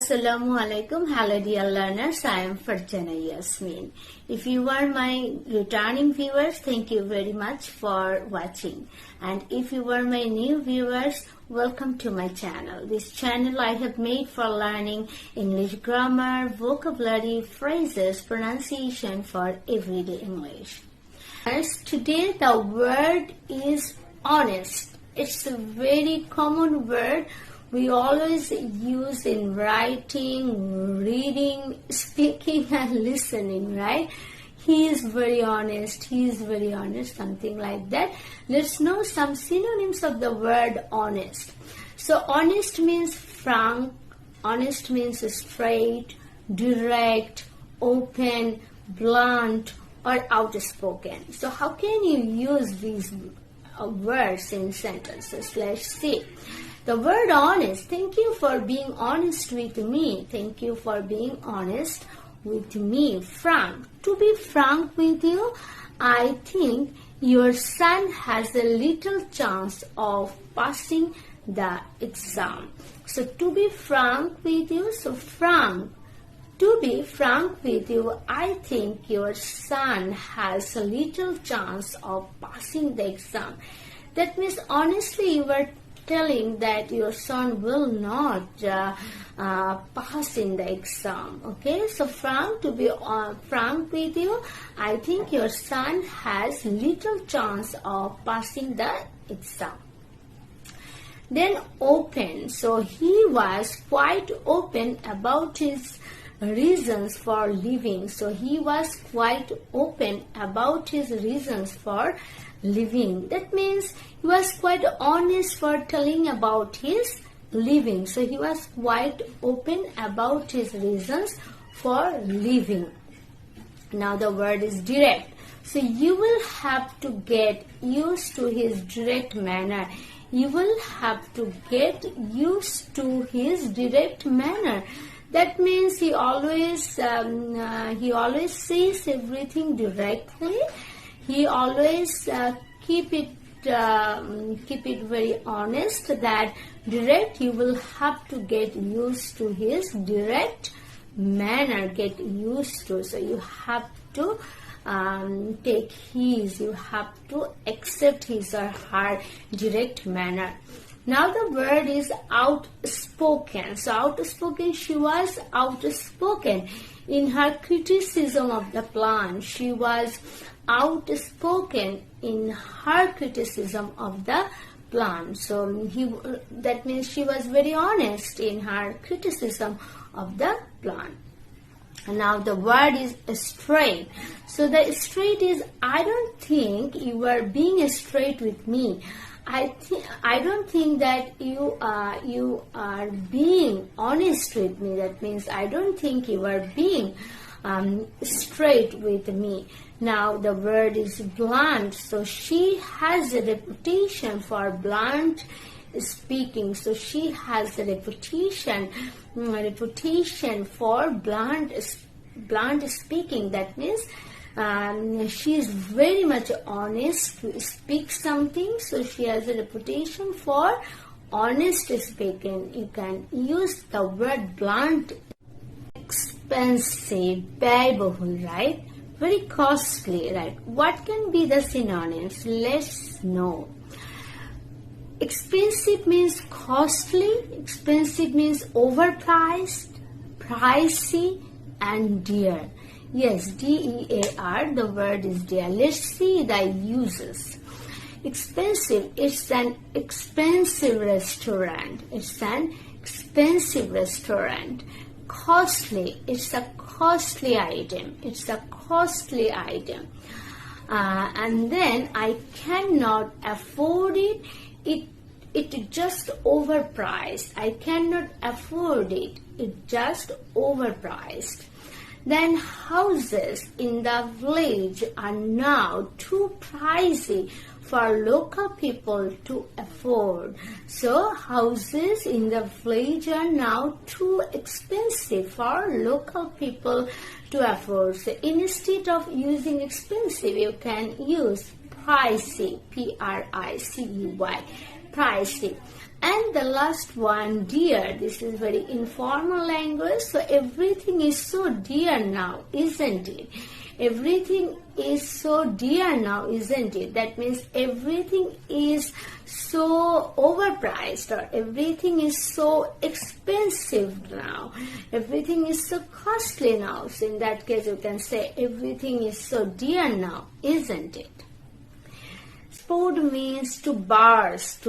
Assalamu alaikum. Hello dear learners, I am Farjana Yasmin. If you are my returning viewers, thank you very much for watching. And if you are my new viewers, welcome to my channel. This channel I have made for learning English grammar, vocabulary, phrases, pronunciation for everyday English. Today the word is honest. It's a very common word we always use in writing, reading, speaking and listening, right? He is very honest, something like that. Let's know some synonyms of the word honest. So honest means frank, honest means straight, direct, open, blunt or outspoken. So how can you use these words in sentences? Let's see. The word honest, thank you for being honest with me. Thank you for being honest with me. Frank, to be frank with you, I think your son has a little chance of passing the exam. So to be frank with you, so frank. To be frank with you, I think your son has a little chance of passing the exam. That means honestly you are telling that your son will not pass in the exam. Okay, so frank, to be frank with you, I think your son has little chance of passing the exam. Then open, so he was quite open about his reasons for leaving. So he was quite open about his reasons for leaving. That means he was quite honest for telling about his leaving. So he was quite open about his reasons for leaving. Now the word is direct. So you will have to get used to his direct manner. You will have to get used to his direct manner. That means he always says everything directly. He always keep it very honest. That direct, you will have to get used to his direct manner. Get used to. So you have to take his. You have to accept his or her direct manner. Now the word is outspoken. So outspoken, she was outspoken in her criticism of the plan. She was outspoken in her criticism of the plan. So that means she was very honest in her criticism of the plan. And now the word is straight. So the straight is, I don't think you are being straight with me. I don't think that you are being honest with me. That means I don't think you are being straight with me. Now the word is blunt. So she has a reputation for blunt speaking. So she has a reputation for blunt speaking. That means she is very much honest to speak something. So she has a reputation for honest speaking. You can use the word blunt. Expensive, ব্যয়বহুল, right? Very costly, right? What can be the synonyms? Let's know. Expensive means costly. Expensive means overpriced, pricey, and dear. Yes, D-E-A-R, the word is dear. Let's see the uses. Expensive, it's an expensive restaurant. It's an expensive restaurant. Costly, it's a costly item. It's a costly item. And then I cannot afford it. It just overpriced. I cannot afford it. It just overpriced. Then houses in the village are now too pricey for local people to afford. So houses in the village are now too expensive for local people to afford. So instead of using expensive, you can use pricey, P-R-I-C-E-Y, pricey. And the last one, dear. This is very informal language. So everything is so dear now, isn't it? Everything is so dear now, isn't it? That means everything is so overpriced, or everything is so expensive now. Everything is so costly now. So in that case, you can say everything is so dear now, isn't it? Explode means to burst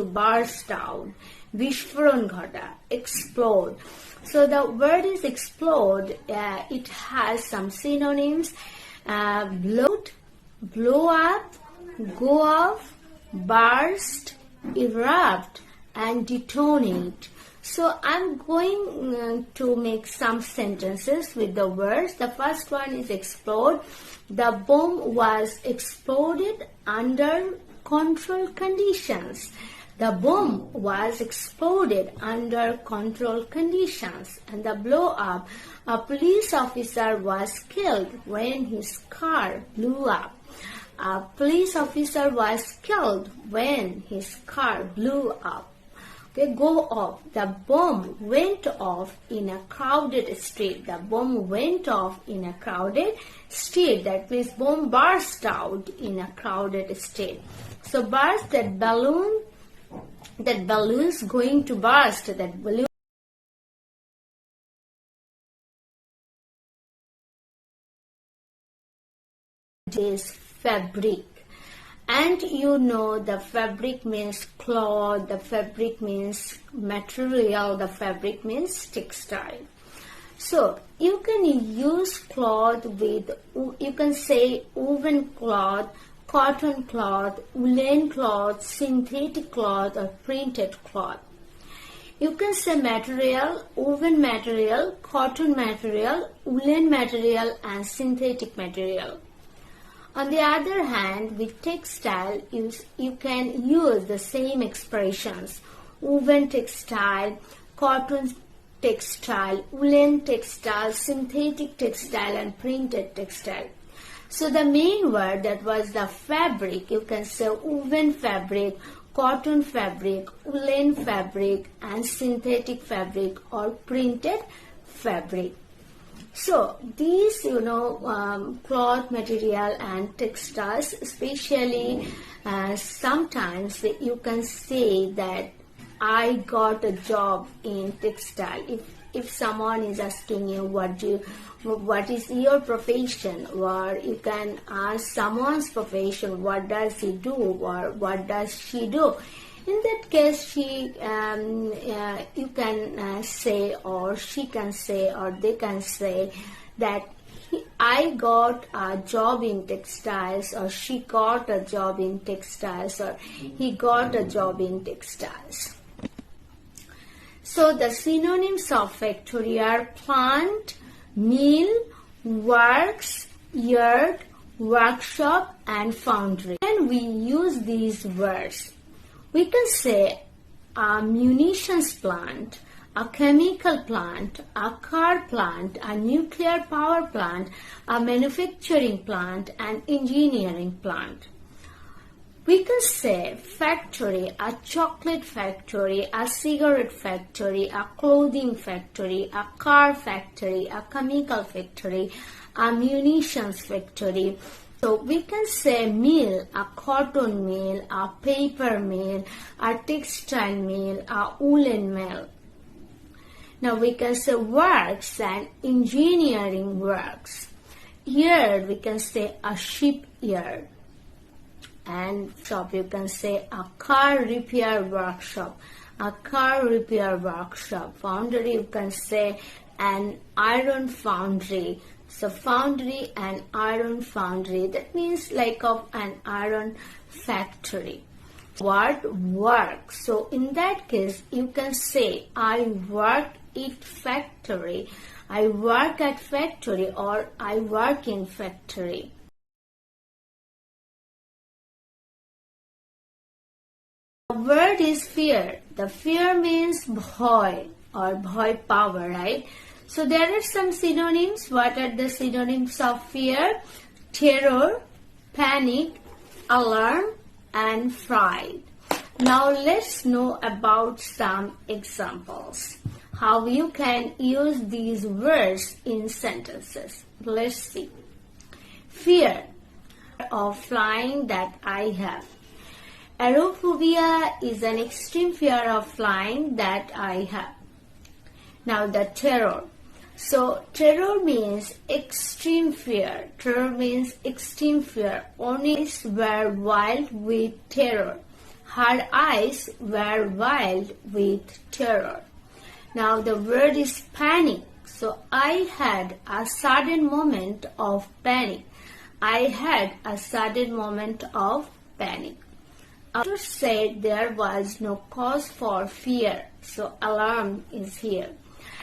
out. Vishvaron ghata, explode. So the word is explode. It has some synonyms: blow up, go off, burst, erupt, and detonate. So I'm going to make some sentences with the words. The first one is explode. The bomb was exploded under controlled conditions. The bomb was exploded under controlled conditions. And the blow up, a police officer was killed when his car blew up. A police officer was killed when his car blew up. Okay, go off. The bomb went off in a crowded street. The bomb went off in a crowded street. That means bomb burst out in a crowded street. So burst, that balloon is going to burst. That balloon is fabric. And you know the fabric means cloth, the fabric means material, the fabric means textile. So you can use cloth with, you can say woven cloth, cotton cloth, woolen cloth, synthetic cloth, or printed cloth. You can say material, woven material, cotton material, woolen material, and synthetic material. On the other hand, with textile, you can use the same expressions: woven textile, cotton textile, woolen textile, synthetic textile, and printed textile. So the main word, that was the fabric, you can say woven fabric, cotton fabric, woolen fabric, and synthetic fabric or printed fabric. So these, cloth material and textiles, especially sometimes you can say that I got a job in textile. If someone is asking you what is your profession, or you can ask someone's profession, what does he do or what does she do. In that case, you can say, or she can say, or they can say that I got a job in textiles, or she got a job in textiles, or he got a job in textiles. So the synonyms of factory are plant, mill, works, yard, workshop, and foundry. And we use these words. We can say a munitions plant, a chemical plant, a car plant, a nuclear power plant, a manufacturing plant, and engineering plant. We can say factory, a chocolate factory, a cigarette factory, a clothing factory, a car factory, a chemical factory, a munitions factory. So we can say mill, a cotton mill, a paper mill, a textile mill, a woolen mill. Now we can say works and engineering works. Yard, we can say a shipyard. And shop, you can say a car repair workshop, a car repair workshop. Foundry, you can say an iron foundry. So foundry and iron foundry, that means like of an iron factory. Word work. So in that case, you can say I work at factory, I work at factory, or I work in factory. The word is fear. The fear means bhoy or bhoy power, right? So there are some synonyms. What are the synonyms of fear? Terror, panic, alarm, and fright. Now let's know about some examples. How you can use these words in sentences. Let's see. Fear of flying that I have. Aerophobia is an extreme fear of flying that I have. Now the terror. So terror means extreme fear. Terror means extreme fear. Only eyes were wild with terror. Her eyes were wild with terror. Now the word is panic. So I had a sudden moment of panic. I had a sudden moment of panic. Author said there was no cause for fear. So alarm is here.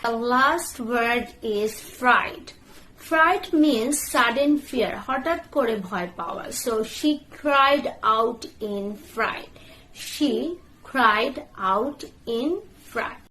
The last word is fright. Fright means sudden fear. হঠাৎ করে ভয় পাওয়া. So she cried out in fright. She cried out in fright.